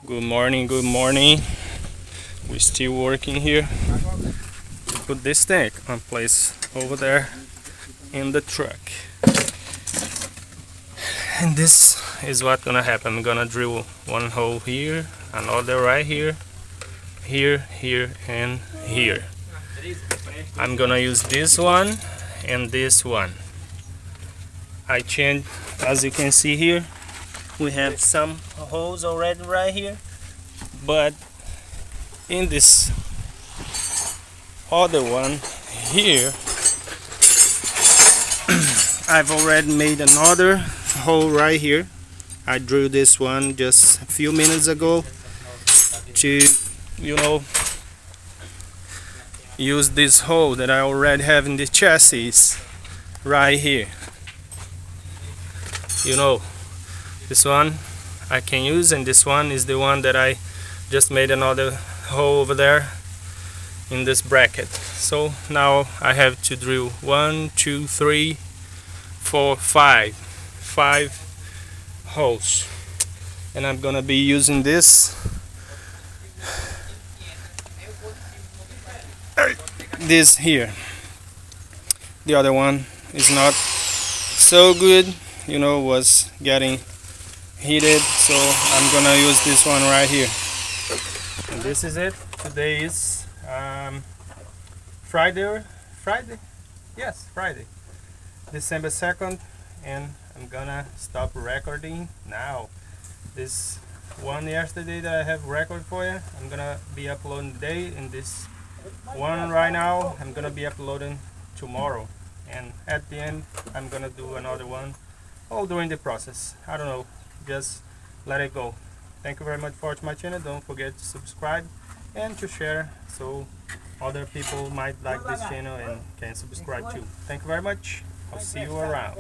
Good morning, good morning. We're still working here to put this tank on place over there in the truck. And this is what gonna happen. I'm gonna drill one hole here, another right here, here, and here. I'm gonna use this one and this one. I changed, as you can see here, we have some holes already right here, but in this other one here I've already made another hole right here. I drew this one just a few minutes ago to use this hole that I already have in the chassis right here. This one I can use, and this one is the one that I just made another hole over there in this bracket. So now I have to drill 1, 2, 3, 4, 5 holes, and I'm gonna be using this here. The other one is not so good, was getting heated, so I'm gonna use this one right here. And this is it. Today is Friday, December 2nd, and I'm gonna stop recording now. This one yesterday that I have record for you, I'm gonna be uploading today, and this one right now I'm gonna be uploading tomorrow, and at the end I'm gonna do another one all during the process. I don't know, just let it go. Thank you very much for watching my channel. Don't forget to subscribe and to share so other people might like this channel and can subscribe too. Thank you very much. I'll see you around.